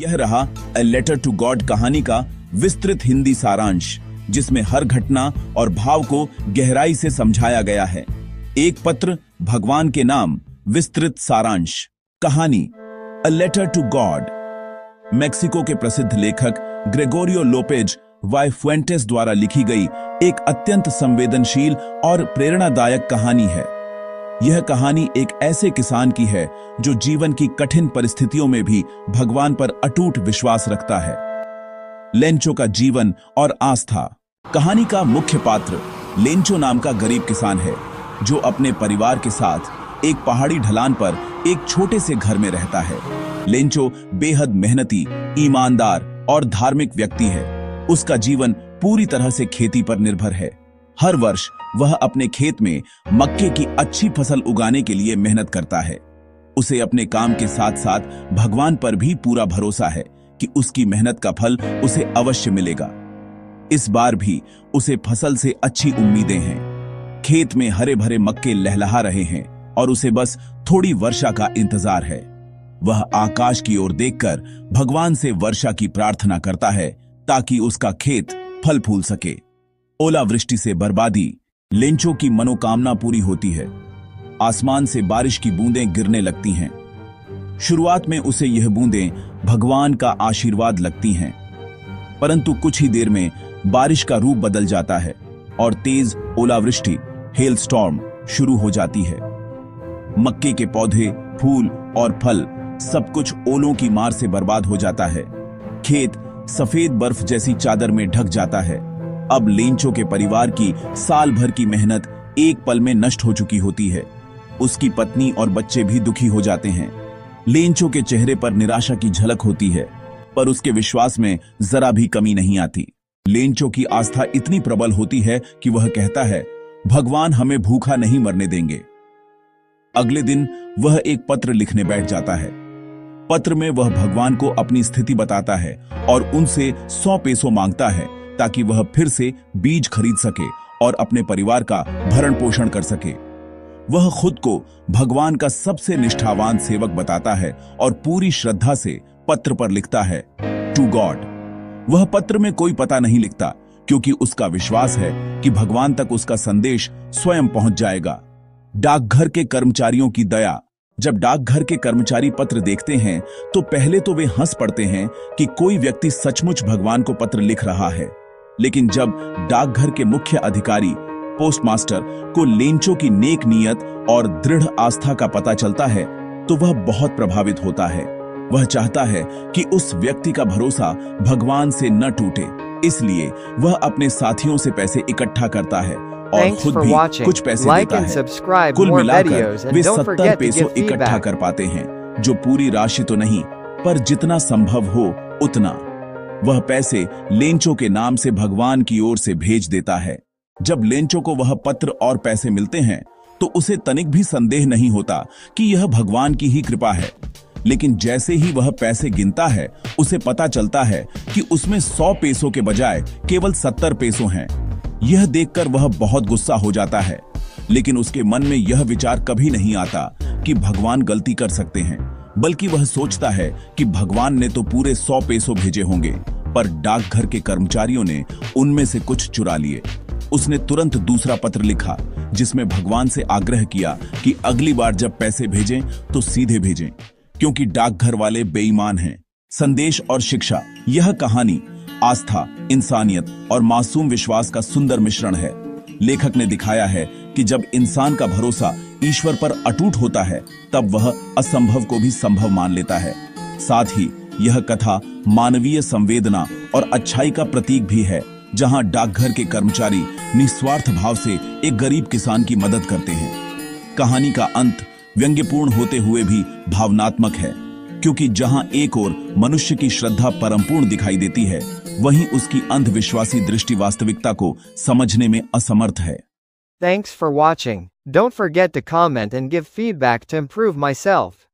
यह रहा अ letter to God कहानी का विस्तृत हिंदी सारांश, जिसमें हर घटना और भाव को गहराई से समझाया गया है। एक पत्र भगवान के नाम, विस्तृत सारांश। कहानी a letter to God Mexico के प्रसिद्ध लेखक ग्रेगोरियो लोपेज वाई फुएंटेस द्वारा लिखी गई एक अत्यंत संवेदनशील और प्रेरणादायक कहानी है। यह कहानी एक ऐसे किसान की है जो जीवन की कठिन परिस्थितियों में भी भगवान पर अटूट विश्वास रखता है। लेंचो का जीवन और आस्था। कहानी का मुख्य पात्र लेंचो नाम का गरीब किसान है, जो अपने परिवार के साथ एक पहाड़ी ढलान पर एक छोटे से घर में रहता है। लेंचो बेहद मेहनती, ईमानदार और धार्मिक व्यक्ति है। उसका जीवन पूरी तरह से खेती पर निर्भर है। हर वर्ष वह अपने खेत में मक्के की अच्छी फसल उगाने के लिए मेहनत करता है। उसे अपने काम के साथ साथ भगवान पर भी पूरा भरोसा है कि उसकी मेहनत का फल उसे अवश्य मिलेगा। इस बार भी उसे फसल से अच्छी उम्मीदें हैं। खेत में हरे भरे मक्के लहलहा रहे हैं और उसे बस थोड़ी वर्षा का इंतजार है। वह आकाश की ओर देखकर भगवान से वर्षा की प्रार्थना करता है ताकि उसका खेत फल फूल सके। ओलावृष्टि से बर्बादी। लेंचो की मनोकामना पूरी होती है। आसमान से बारिश की बूंदें गिरने लगती हैं। शुरुआत में उसे यह बूंदें भगवान का आशीर्वाद लगती हैं, परंतु कुछ ही देर में बारिश का रूप बदल जाता है और तेज ओलावृष्टि, हेल स्टॉर्म शुरू हो जाती है। मक्के के पौधे, फूल और फल सब कुछ ओलों की मार से बर्बाद हो जाता है। खेत सफेद बर्फ जैसी चादर में ढक जाता है। अब लेंचो के परिवार की साल भर की मेहनत एक पल में नष्ट हो चुकी होती है। उसकी पत्नी और बच्चे भी दुखी हो जाते हैं। लेंचो के चेहरे पर निराशा की झलक होती है, पर उसके विश्वास में जरा भी कमी नहीं आती। लेंचो की आस्था इतनी प्रबल होती है कि वह कहता है, भगवान हमें भूखा नहीं मरने देंगे। अगले दिन वह एक पत्र लिखने बैठ जाता है। पत्र में वह भगवान को अपनी स्थिति बताता है और उनसे 100 पेसो मांगता है ताकि वह फिर से बीज खरीद सके और अपने परिवार का भरण पोषण कर सके। वह खुद को भगवान का सबसे निष्ठावान सेवक बताता है और पूरी श्रद्धा से पत्र पर लिखता है, टू गॉड। वह पत्र में कोई पता नहीं लिखता, क्योंकि उसका विश्वास है कि भगवान तक उसका संदेश स्वयं पहुंच जाएगा। डाकघर के कर्मचारियों की दया। जब डाकघर के कर्मचारी पत्र देखते हैं तो पहले तो वे हंस पड़ते हैं कि कोई व्यक्ति सचमुच भगवान को पत्र लिख रहा है, लेकिन जब डाकघर के मुख्य अधिकारी पोस्टमास्टर को लेंचो की नेक नीयत और दृढ़ आस्था का पता चलता है तो वह बहुत प्रभावित होता है। वह चाहता है कि उस व्यक्ति का भरोसा भगवान से न टूटे, इसलिए वह अपने साथियों से पैसे इकट्ठा करता है और खुद भी कुछ पैसे देता है। कुल मिलाकर वे 70 पेसो इकट्ठा कर पाते हैं, जो पूरी राशि तो नहीं, पर जितना संभव हो उतना। वह पैसे लेंचो के नाम से भगवान की ओर से भेज देता है। जब लेंचो को वह पत्र और पैसे मिलते हैं तो उसे तनिक भी संदेह नहीं होता कि यह भगवान की ही कृपा है, लेकिन जैसे ही वह पैसे गिनता है उसे पता चलता है कि उसमें 100 पेसो के बजाय केवल 70 पेसो हैं। यह देखकर वह बहुत गुस्सा हो जाता है, लेकिन उसके मन में यह विचार कभी नहीं आता कि भगवान गलती कर सकते हैं, बल्कि वह सोचता है कि भगवान ने तो पूरे 100 पेसो भेजे होंगे, पर डाकघर के कर्मचारियों ने उनमें से कुछ चुरा लिए। उसने तुरंत दूसरा पत्र लिखा, जिसमें भगवान से आग्रह किया कि अगली बार जब पैसे भेजें तो सीधे भेजें, क्योंकि डाकघर वाले बेईमान हैं। संदेश और शिक्षा। यह कहानी आस्था, इंसानियत और मासूम विश्वास का सुंदर मिश्रण है। लेखक ने दिखाया है कि जब इंसान का भरोसा ईश्वर पर अटूट होता है तब वह असंभव को भी संभव मान लेता है। साथ ही यह कथा मानवीय संवेदना और अच्छाई का प्रतीक भी है, जहां डाकघर के कर्मचारी निस्वार्थ भाव से एक गरीब किसान की मदद करते हैं। कहानी का अंत व्यंग्यपूर्ण होते हुए भी भावनात्मक है, क्योंकि जहां एक ओर मनुष्य की श्रद्धा परमपूर्ण दिखाई देती है, वहीं उसकी अंधविश्वासी दृष्टि वास्तविकता को समझने में असमर्थ है। Thanks for watching. Don't forget to comment and give feedback to improve myself.